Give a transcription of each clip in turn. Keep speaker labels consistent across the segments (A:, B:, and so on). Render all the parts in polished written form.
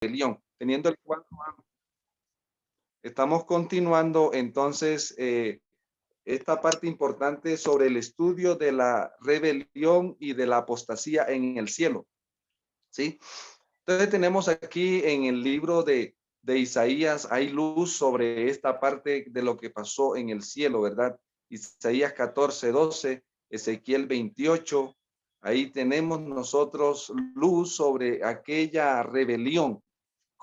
A: rebelión. Teniendo el cuarto año, estamos continuando entonces esta parte importante sobre el estudio de la rebelión y de la apostasía en el cielo, ¿sí? Entonces tenemos aquí en el libro de Isaías, hay luz sobre esta parte de lo que pasó en el cielo, ¿verdad? Isaías 14:12, Ezequiel 28, ahí tenemos nosotros luz sobre aquella rebelión,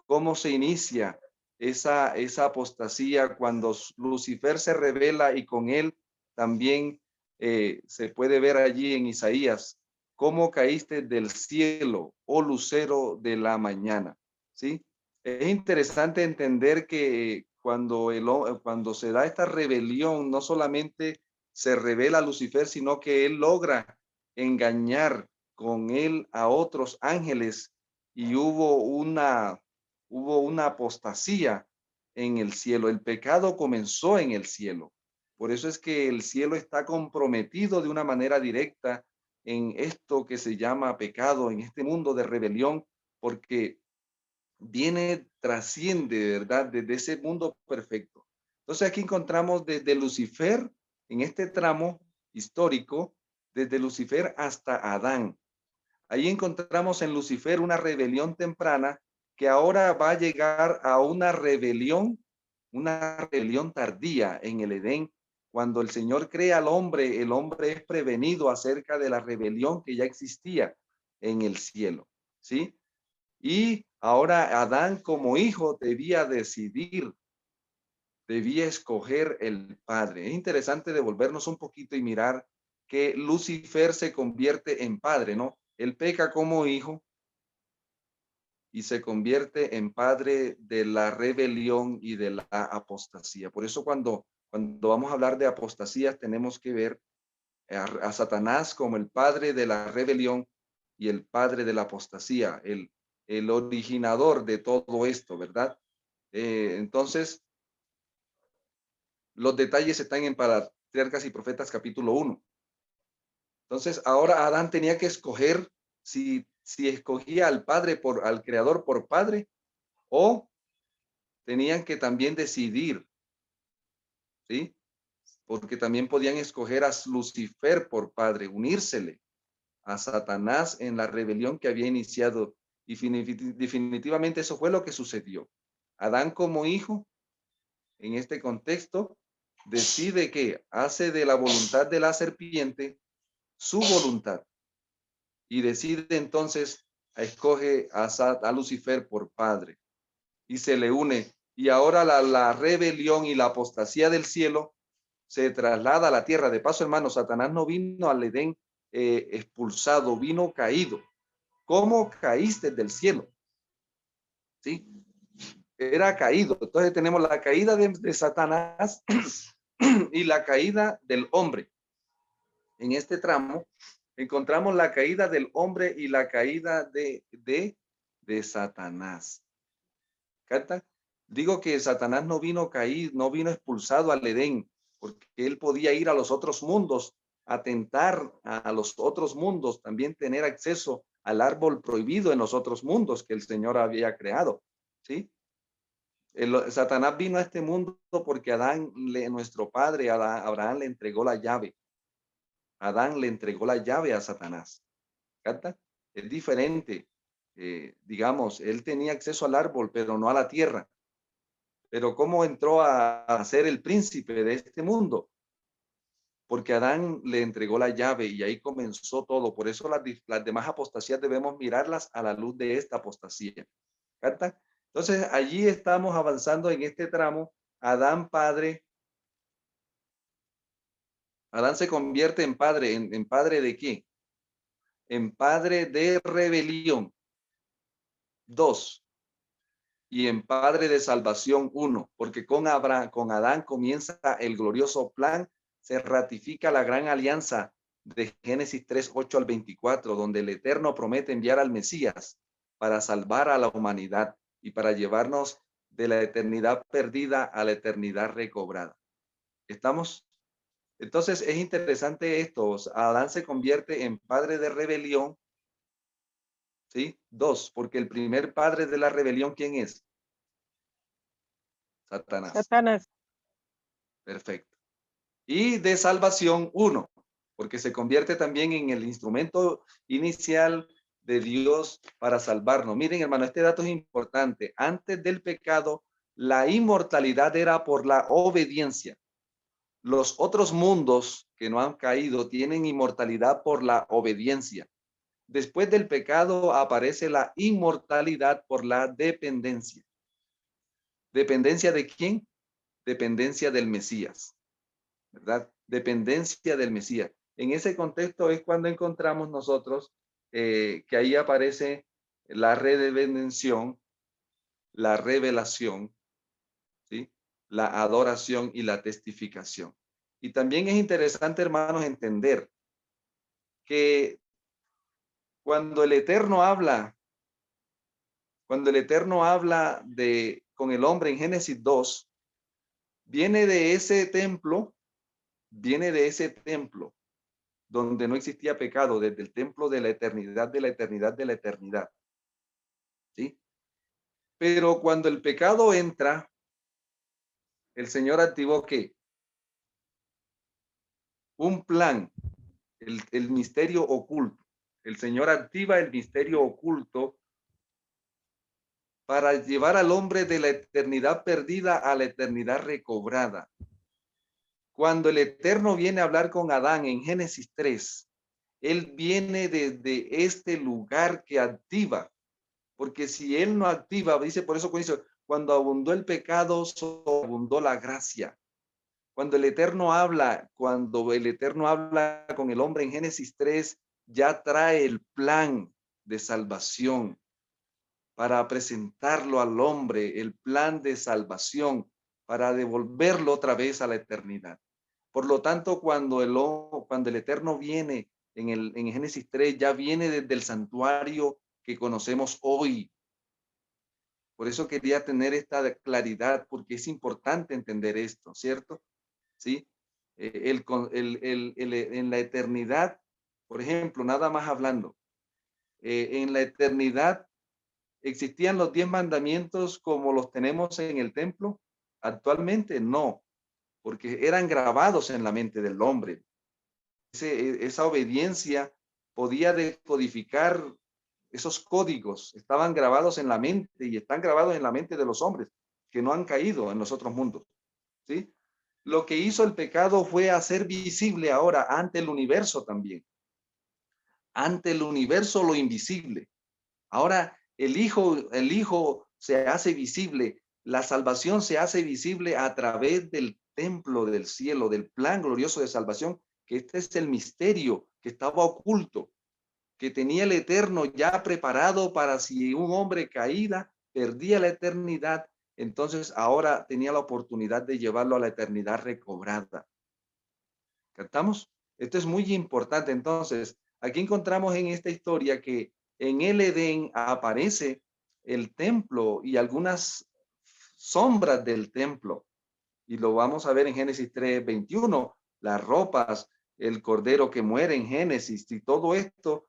A: cómo se inicia esa apostasía cuando Lucifer se revela y con él también se puede ver allí en Isaías, cómo caíste del cielo, oh lucero de la mañana, ¿sí? Es interesante entender que cuando se da esta rebelión, no solamente se revela Lucifer, sino que él logra engañar con él a otros ángeles y hubo una apostasía en el cielo. El pecado comenzó en el cielo. Por eso es que el cielo está comprometido de una manera directa en esto que se llama pecado, en este mundo de rebelión, porque trasciende, ¿verdad? Desde ese mundo perfecto. Entonces aquí encontramos desde Lucifer, en este tramo histórico, desde Lucifer hasta Adán. Ahí encontramos en Lucifer una rebelión temprana que ahora va a llegar a una rebelión tardía en el Edén. Cuando el Señor crea al hombre, el hombre es prevenido acerca de la rebelión que ya existía en el cielo, ¿sí? Y ahora Adán como hijo debía decidir, debía escoger el padre. Es interesante devolvernos un poquito y mirar que Lucifer se convierte en padre, ¿no? Él peca como hijo y se convierte en padre de la rebelión y de la apostasía. Por eso cuando vamos a hablar de apostasías tenemos que ver a Satanás como el padre de la rebelión y el padre de la apostasía, el originador de todo esto, ¿verdad? Entonces, los detalles están en Patriarcas y Profetas capítulo 1. Entonces, ahora Adán tenía que escoger si escogía al creador por padre o tenían que también decidir, ¿sí? Porque también podían escoger a Lucifer por padre, unírsele a Satanás en la rebelión que había iniciado. Y definitivamente eso fue lo que sucedió. Adán como hijo, en este contexto, decide que hace de la voluntad de la serpiente su voluntad y decide entonces, escoge a Lucifer por padre y se le une. Y ahora la rebelión y la apostasía del cielo se traslada a la tierra. De paso, hermano, Satanás no vino al Edén expulsado, vino caído. ¿Cómo caíste del cielo? ¿Sí? Era caído. Entonces tenemos la caída de Satanás y la caída del hombre. En este tramo encontramos la caída del hombre y la caída de Satanás. ¿Capta? Digo que Satanás no vino caído, no vino expulsado al Edén, porque él podía ir a los otros mundos, atentar a los otros mundos, también tener acceso al árbol prohibido en los otros mundos que el Señor había creado, ¿sí? Satanás vino a este mundo porque nuestro padre Abraham le entregó la llave. Adán le entregó la llave a Satanás. ¿Capta? Es diferente. Digamos, él tenía acceso al árbol, pero no a la tierra. Pero ¿cómo entró a ser el príncipe de este mundo? Porque Adán le entregó la llave y ahí comenzó todo. Por eso las demás apostasías debemos mirarlas a la luz de esta apostasía. ¿Capta? Entonces, allí estamos avanzando en este tramo. Adán padre. Adán se convierte en padre. ¿En padre de qué? En padre de rebelión. 2. Y en padre de salvación 1, porque con Adán comienza el glorioso plan, se ratifica la gran alianza de Génesis 3:8 al 24, donde el Eterno promete enviar al Mesías para salvar a la humanidad y para llevarnos de la eternidad perdida a la eternidad recobrada. ¿Estamos? Entonces es interesante esto. Adán se convierte en padre de rebelión, ¿sí? 2, porque el primer padre de la rebelión, ¿quién es? Satanás.
B: Satanás.
A: Perfecto. Y de salvación, 1, porque se convierte también en el instrumento inicial de Dios para salvarnos. Miren, hermano, este dato es importante. Antes del pecado, la inmortalidad era por la obediencia. Los otros mundos que no han caído tienen inmortalidad por la obediencia. Después del pecado aparece la inmortalidad por la dependencia. ¿Dependencia de quién? Dependencia del Mesías, ¿verdad? Dependencia del Mesías. En ese contexto es cuando encontramos nosotros que ahí aparece la redención, la revelación, ¿sí? La adoración y la testificación. Y también es interesante, hermanos, entender que cuando el Eterno habla, con el hombre en Génesis 2, viene de ese templo, donde no existía pecado, desde el templo de la eternidad, de la eternidad, de la eternidad, ¿sí? Pero cuando el pecado entra, el Señor activó ¿qué? Un plan, el misterio oculto. El Señor activa el misterio oculto para llevar al hombre de la eternidad perdida a la eternidad recobrada. Cuando el Eterno viene a hablar con Adán en Génesis 3, Él viene desde este lugar que activa, porque si Él no activa, dice, por eso cuando abundó el pecado, abundó la gracia. Cuando el Eterno habla con el hombre en Génesis 3, ya trae el plan de salvación para presentarlo al hombre, el plan de salvación, para devolverlo otra vez a la eternidad. Por lo tanto, cuando el Eterno viene en Génesis 3, ya viene desde el santuario que conocemos hoy. Por eso quería tener esta claridad, porque es importante entender esto, ¿cierto? ¿Sí? En la eternidad, por ejemplo, nada más hablando, en la eternidad existían los 10 mandamientos como los tenemos en el templo. Actualmente no, porque eran grabados en la mente del hombre. Esa obediencia podía decodificar esos códigos, estaban grabados en la mente y están grabados en la mente de los hombres que no han caído en los otros mundos, ¿sí? Lo que hizo el pecado fue hacer visible ahora ante el universo también, ante el universo lo invisible. Ahora el hijo se hace visible, la salvación se hace visible a través del templo del cielo, del plan glorioso de salvación, que este es el misterio que estaba oculto, que tenía el Eterno ya preparado para si un hombre caída perdía la eternidad, entonces ahora tenía la oportunidad de llevarlo a la eternidad recobrada. ¿Captamos? Esto es muy importante. Entonces, aquí encontramos en esta historia que en el Edén aparece el templo y algunas sombras del templo. Y lo vamos a ver en Génesis 3:21, las ropas, el cordero que muere en Génesis y todo esto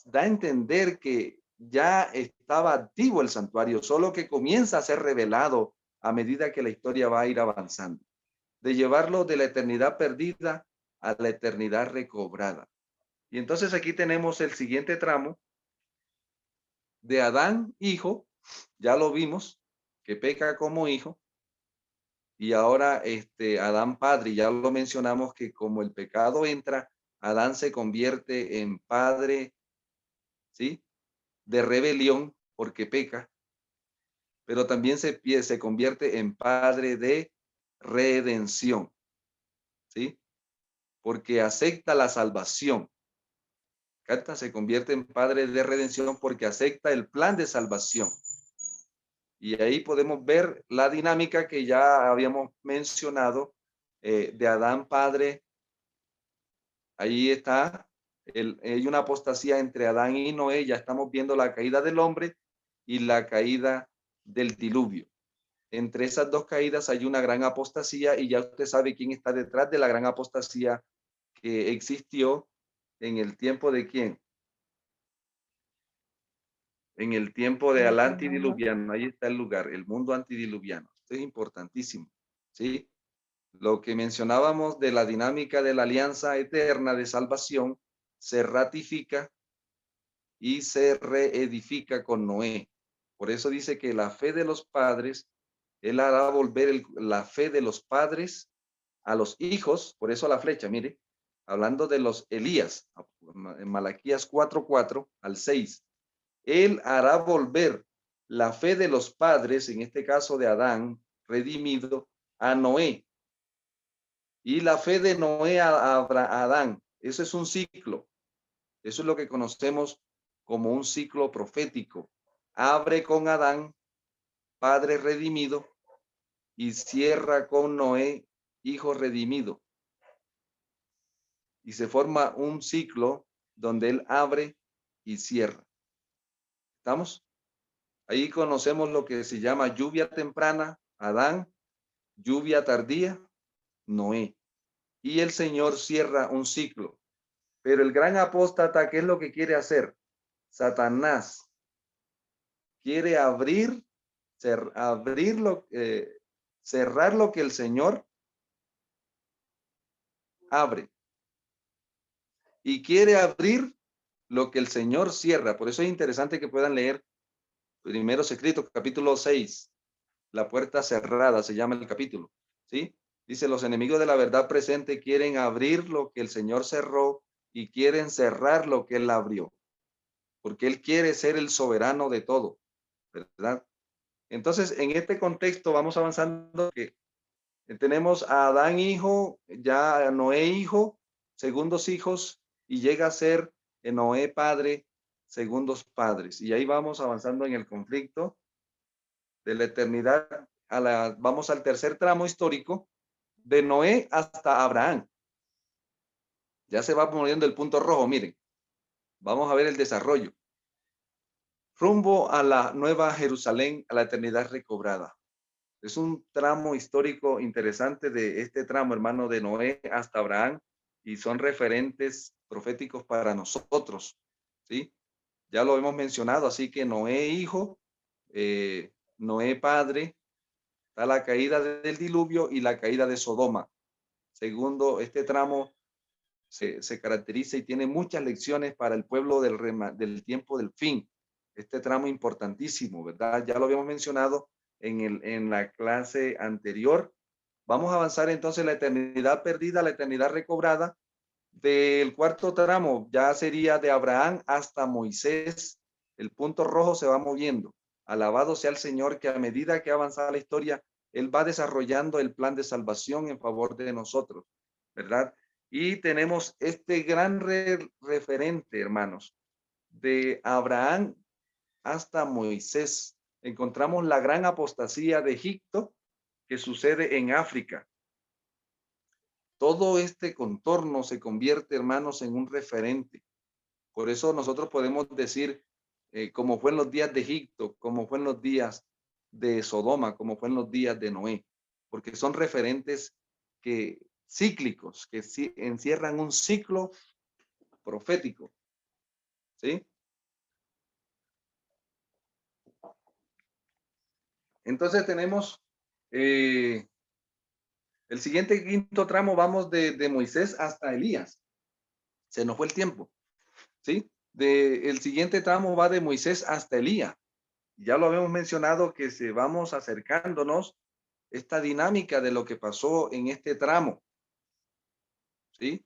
A: da a entender que ya estaba activo el santuario, solo que comienza a ser revelado a medida que la historia va a ir avanzando, de llevarlo de la eternidad perdida a la eternidad recobrada. Y entonces aquí tenemos el siguiente tramo de Adán, hijo, ya lo vimos, que peca como hijo, y ahora Adán padre, ya lo mencionamos que como el pecado entra, Adán se convierte en padre, ¿sí? De rebelión porque peca, pero también se convierte en padre de redención, ¿sí? Porque acepta la salvación. Cata se convierte en padre de redención porque acepta el plan de salvación. Y ahí podemos ver la dinámica que ya habíamos mencionado de Adán padre. Ahí está, hay una apostasía entre Adán y Noé. Ya estamos viendo la caída del hombre y la caída del diluvio. Entre esas dos caídas hay una gran apostasía y ya usted sabe quién está detrás de la gran apostasía que existió en el tiempo de quién. en el tiempo de al antidiluviano. Ahí está el lugar, el mundo antidiluviano. Esto es importantísimo, ¿sí? Lo que mencionábamos de la dinámica de la alianza eterna de salvación se ratifica y se reedifica con Noé. Por eso dice que la fe de los padres, él hará volver la fe de los padres a los hijos, por eso la flecha, mire, hablando de los Elías, en Malaquías 4:4 al 6, él hará volver la fe de los padres, en este caso de Adán, redimido, a Noé, y la fe de Noé a Adán. Eso es un ciclo. Eso es lo que conocemos como un ciclo profético. Abre con Adán, padre redimido, y cierra con Noé, hijo redimido. Y se forma un ciclo donde él abre y cierra. ¿Estamos? Ahí conocemos lo que se llama lluvia temprana, Adán, lluvia tardía, Noé. Y el Señor cierra un ciclo. Pero el gran apóstata, ¿qué es lo que quiere hacer? Satanás quiere cerrar lo que el Señor abre. Y quiere abrir lo que el Señor cierra. Por eso es interesante que puedan leer Primeros Escritos, capítulo 6. La puerta cerrada se llama el capítulo. ¿Sí? Dice, los enemigos de la verdad presente quieren abrir lo que el Señor cerró y quieren cerrar lo que Él abrió. Porque Él quiere ser el soberano de todo, ¿verdad? Entonces, en este contexto vamos avanzando que tenemos a Adán hijo, ya a Noé hijo, segundos hijos, y llega a ser Noé padre, segundos padres. Y ahí vamos avanzando en el conflicto de la eternidad. Vamos al tercer tramo histórico, de Noé hasta Abraham. Ya se va poniendo el punto rojo, miren. Vamos a ver el desarrollo. Rumbo a la nueva Jerusalén, a la eternidad recobrada. Es un tramo histórico interesante de este tramo, hermano, de Noé hasta Abraham, y son referentes proféticos para nosotros, ¿sí? Ya lo hemos mencionado, así que Noé hijo, Noé padre, está la caída del diluvio y la caída de Sodoma. Segundo, este tramo se caracteriza y tiene muchas lecciones para el pueblo del tiempo del fin. Este tramo importantísimo, ¿verdad? Ya lo habíamos mencionado en la clase anterior. Vamos a avanzar entonces la eternidad perdida, la eternidad recobrada. Del cuarto tramo ya sería de Abraham hasta Moisés. El punto rojo se va moviendo. Alabado sea el Señor, que a medida que avanza la historia, Él va desarrollando el plan de salvación en favor de nosotros, ¿verdad? Y tenemos este gran referente, hermanos, de Abraham hasta Moisés. Encontramos la gran apostasía de Egipto que sucede en África. Todo este contorno se convierte, hermanos, en un referente. Por eso nosotros podemos decir, como fue en los días de Egipto, como fue en los días de Sodoma, como fue en los días de Noé, porque son referentes cíclicos, que encierran un ciclo profético. ¿Sí? Entonces tenemos el siguiente quinto tramo, vamos de Moisés hasta Elías. Se nos fue el tiempo. ¿Sí? El siguiente tramo va de Moisés hasta Elías. Ya lo habíamos mencionado que se vamos acercándonos esta dinámica de lo que pasó en este tramo. ¿Sí?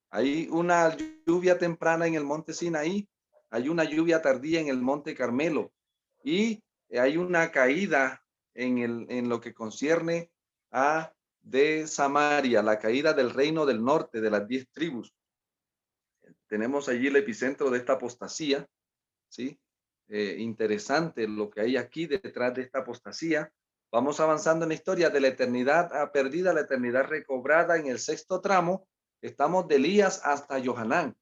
A: Hay una lluvia temprana en el monte Sinaí, hay una lluvia tardía en el monte Carmelo y hay una caída en lo que concierne a de Samaria, la caída del reino del norte de las 10 tribus. Tenemos allí el epicentro de esta apostasía, ¿sí? Interesante lo que hay aquí detrás de esta apostasía. Vamos avanzando en la historia de la eternidad perdida, la eternidad recobrada en el sexto tramo. Estamos de Elías hasta Johanán.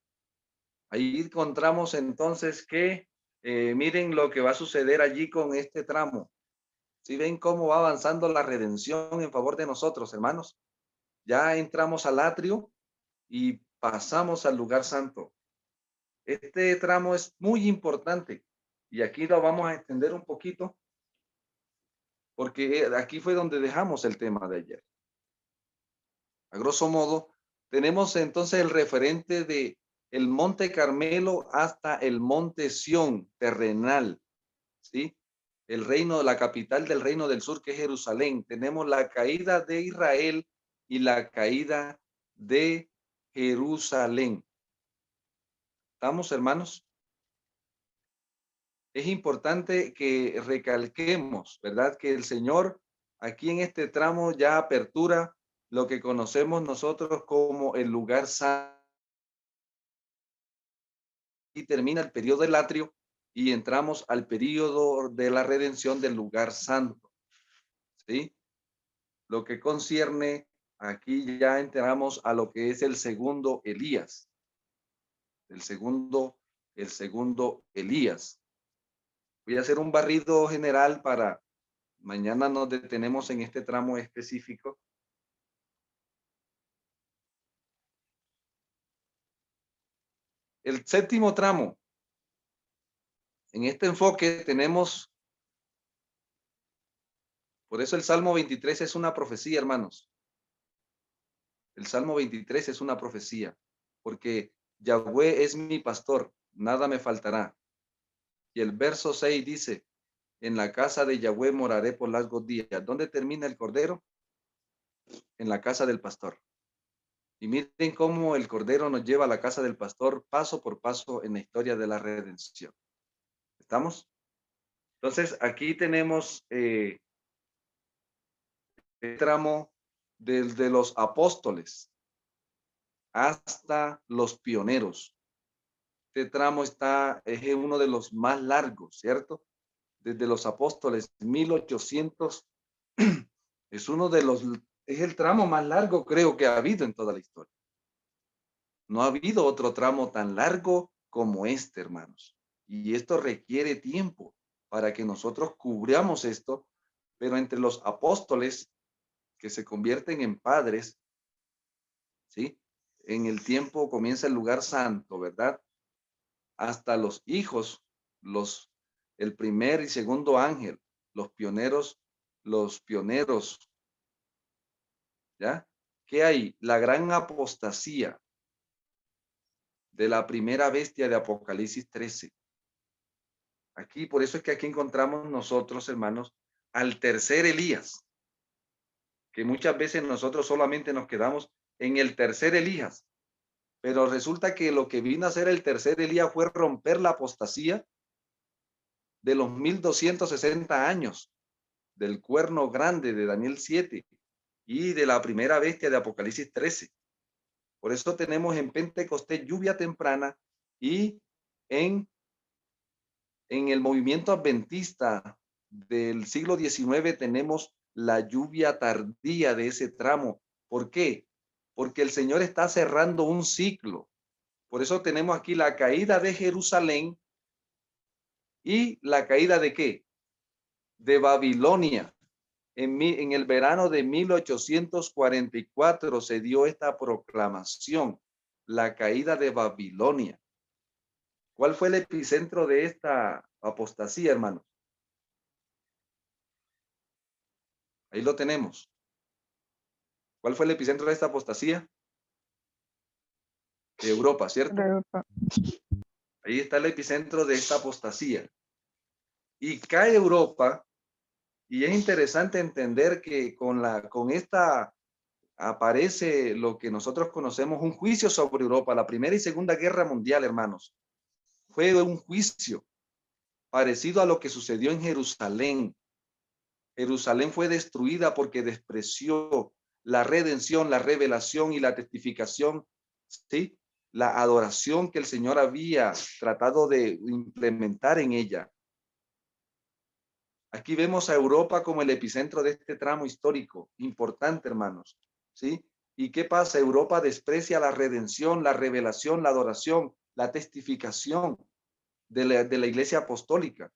A: Ahí encontramos entonces que miren lo que va a suceder allí con este tramo. ¿Sí ven cómo va avanzando la redención en favor de nosotros, hermanos? Ya entramos al atrio y pasamos al lugar santo. Este tramo es muy importante Y aquí lo vamos a extender un poquito, porque aquí fue donde dejamos el tema de ayer. A grosso modo, tenemos entonces el referente de el Monte Carmelo hasta el Monte Sión terrenal, ¿sí? El reino, la capital del reino del sur, que es Jerusalén. Tenemos la caída de Israel y la caída de Jerusalén. ¿Estamos, hermanos? Es importante que recalquemos, ¿verdad? Que el Señor aquí en este tramo ya apertura lo que conocemos nosotros como el lugar santo y termina el periodo del atrio y entramos al periodo de la redención del lugar santo, ¿sí? Lo que concierne, aquí ya entramos a lo que es el segundo Elías, el segundo Elías. Voy a hacer un barrido general para mañana nos detenemos en este tramo específico. El séptimo tramo. En este enfoque tenemos, por eso el Salmo 23 es una profecía, hermanos. El Salmo 23 es una profecía, porque Yahweh es mi pastor, nada me faltará. Y el verso 6 dice, en la casa de Yahweh moraré por largos días. ¿Dónde termina el cordero? En la casa del pastor. Y miren cómo el cordero nos lleva a la casa del pastor paso por paso en la historia de la redención. ¿Estamos? Entonces, aquí tenemos el tramo desde los apóstoles hasta los pioneros. Este tramo es uno de los más largos, ¿cierto? Desde los apóstoles, 1800, es uno de los, es el tramo más largo creo que ha habido en toda la historia. No ha habido otro tramo tan largo como este, hermanos. Y esto requiere tiempo para que nosotros cubramos esto, pero entre los apóstoles que se convierten en padres, ¿sí? En el tiempo comienza el lugar santo, ¿verdad? Hasta los hijos, el primer y segundo ángel, los pioneros, ¿ya? ¿Qué hay? La gran apostasía de la primera bestia de Apocalipsis 13. Aquí, por eso es que aquí encontramos nosotros, hermanos, al tercer Elías, que muchas veces nosotros solamente nos quedamos en el tercer Elías, pero resulta que lo que vino a hacer el tercer Elías fue romper la apostasía de los 1260 años del cuerno grande de Daniel 7 y de la primera bestia de Apocalipsis 13. Por eso tenemos en Pentecostés lluvia temprana y en el movimiento adventista del siglo XIX tenemos la lluvia tardía de ese tramo. ¿Por qué? Porque el Señor está cerrando un ciclo. Por eso tenemos aquí la caída de Jerusalén y la caída de ¿qué? De Babilonia. En el verano de 1844 se dio esta proclamación, la caída de Babilonia. ¿Cuál fue el epicentro de esta apostasía, hermanos? Ahí lo tenemos. ¿Cuál fue el epicentro de esta apostasía? De Europa, ¿cierto?
B: Europa.
A: Ahí está el epicentro de esta apostasía. Y cae Europa, y es interesante entender que con esta aparece lo que nosotros conocemos, un juicio sobre Europa. La Primera y Segunda Guerra Mundial, hermanos, fue un juicio parecido a lo que sucedió en Jerusalén. Jerusalén fue destruida porque despreció la redención, la revelación y la testificación, ¿sí? La adoración que el Señor había tratado de implementar en ella. Aquí vemos a Europa como el epicentro de este tramo histórico, importante, hermanos, ¿sí? ¿Y qué pasa? Europa desprecia la redención, la revelación, la adoración, la testificación de la iglesia apostólica.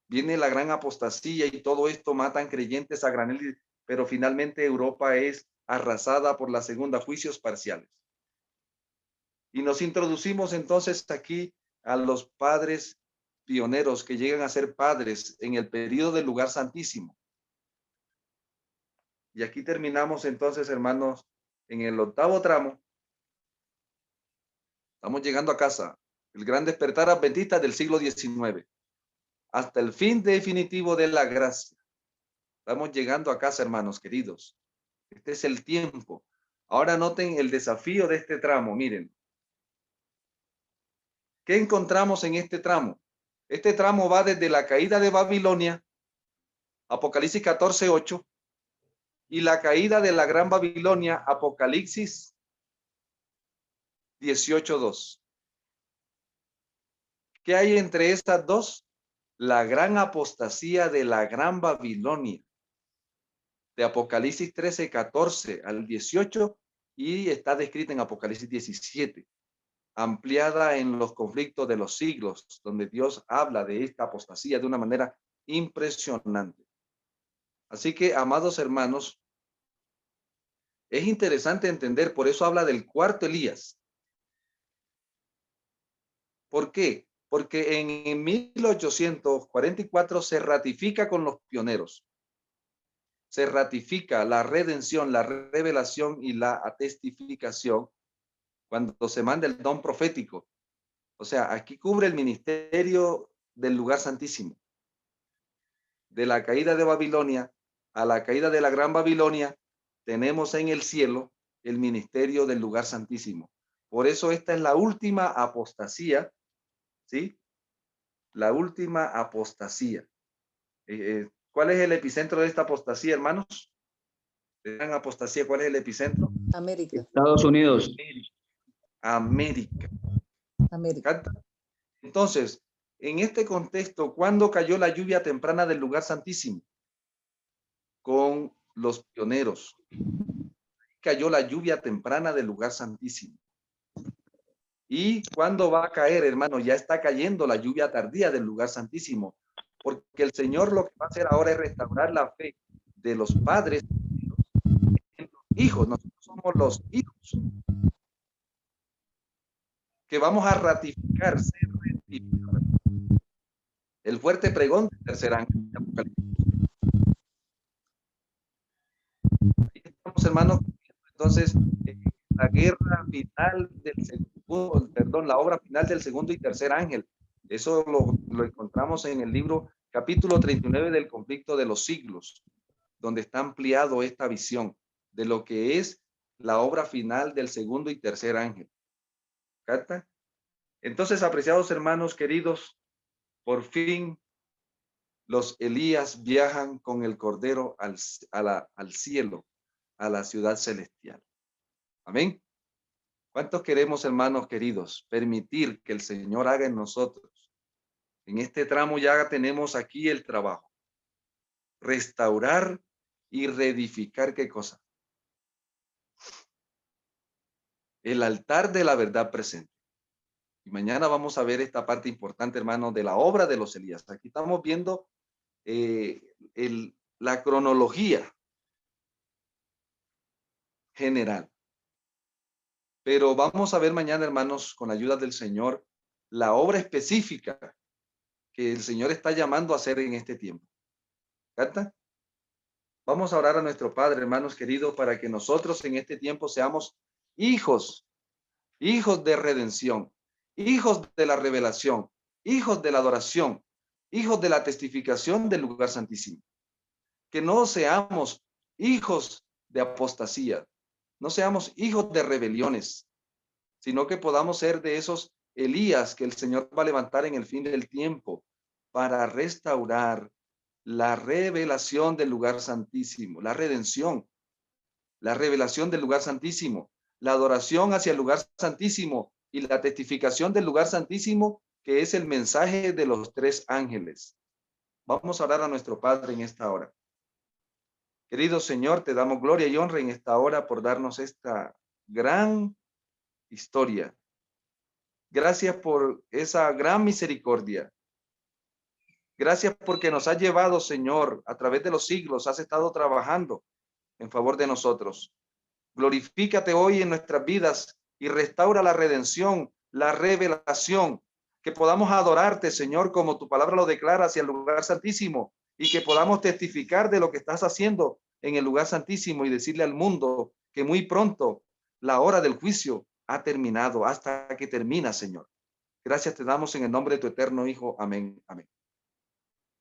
A: Viene la gran apostasía y todo esto matan creyentes a granel, pero finalmente Europa es arrasada por la segunda, juicios parciales. Y nos introducimos entonces aquí a los padres pioneros que llegan a ser padres en el periodo del lugar santísimo. Y aquí terminamos entonces, hermanos, en el 8º tramo. Estamos llegando a casa. El gran despertar adventista del siglo XIX. Hasta el fin definitivo de la gracia. Estamos llegando a casa, hermanos queridos. Este es el tiempo. Ahora noten el desafío de este tramo. Miren. ¿Qué encontramos en este tramo? Este tramo va desde la caída de Babilonia, Apocalipsis 14:8, y la caída de la Gran Babilonia, Apocalipsis 18:2. ¿Qué hay entre estas dos? La gran apostasía de la Gran Babilonia, de Apocalipsis 13:14 al 18, y está descrita en Apocalipsis 17, ampliada en los conflictos de los siglos, donde Dios habla de esta apostasía de una manera impresionante. Así que, amados hermanos, es interesante entender, por eso habla del cuarto Elías. ¿Por qué? Porque en 1844 se ratifica con los pioneros. Se ratifica la redención, la revelación y la testificación cuando se manda el don profético. O sea, aquí cubre el ministerio del lugar santísimo. De la caída de Babilonia a la caída de la Gran Babilonia, tenemos en el cielo el ministerio del lugar santísimo. Por eso esta es la última apostasía, ¿sí? La última apostasía. ¿Cuál es el epicentro de esta apostasía, hermanos? ¿De la apostasía, cuál es el epicentro?
B: América.
C: Estados Unidos.
A: América.
B: América.
A: Entonces, en este contexto, ¿cuándo cayó la lluvia temprana del lugar santísimo? Con los pioneros. Cayó la lluvia temprana del lugar santísimo. ¿Y cuándo va a caer, hermano? Ya está cayendo la lluvia tardía del lugar santísimo, porque el Señor lo que va a hacer ahora es restaurar la fe de los padres en los hijos. Nosotros somos los hijos que vamos a ratificar, ser rectificados. El fuerte pregón del tercer ángel de Apocalipsis. Ahí estamos, hermanos. Entonces, la guerra final del segundo, perdón, la obra final del segundo y tercer ángel. Eso lo encontramos en el libro capítulo 39 del conflicto de los siglos, donde está ampliado esta visión de lo que es la obra final del segundo y tercer ángel. ¿Capta? Entonces, apreciados hermanos queridos, por fin los Elías viajan con el Cordero al cielo, a la ciudad celestial. Amén. ¿Cuántos queremos, hermanos queridos, permitir que el Señor haga en nosotros? En este tramo ya tenemos aquí el trabajo. Restaurar y reedificar, ¿qué cosa? El altar de la verdad presente. Y mañana vamos a ver esta parte importante, hermanos, de la obra de los Elías. Aquí estamos viendo la cronología general. Pero vamos a ver mañana, hermanos, con la ayuda del Señor, la obra específica que el Señor está llamando a hacer en este tiempo. ¿Capta? Vamos a orar a nuestro Padre, hermanos queridos, para que nosotros en este tiempo seamos hijos de redención, hijos de la revelación, hijos de la adoración, hijos de la testificación del lugar santísimo. Que no seamos hijos de apostasía, no seamos hijos de rebeliones, sino que podamos ser de esos Elías que el Señor va a levantar en el fin del tiempo para restaurar la revelación del lugar santísimo, la redención, la revelación del lugar santísimo, la adoración hacia el lugar santísimo y la testificación del lugar santísimo, que es el mensaje de los tres ángeles. Vamos a orar a nuestro Padre en esta hora. Querido Señor, te damos gloria y honra en esta hora por darnos esta gran historia. Gracias por esa gran misericordia. Gracias porque nos has llevado, Señor, a través de los siglos, has estado trabajando en favor de nosotros. Glorifícate hoy en nuestras vidas y restaura la redención, la revelación, que podamos adorarte, Señor, como tu palabra lo declara, hacia el lugar santísimo, y que podamos testificar de lo que estás haciendo en el lugar santísimo y decirle al mundo que muy pronto la hora del juicio ha terminado, hasta que termina, Señor. Gracias te damos en el nombre de tu eterno Hijo. Amén. Amén.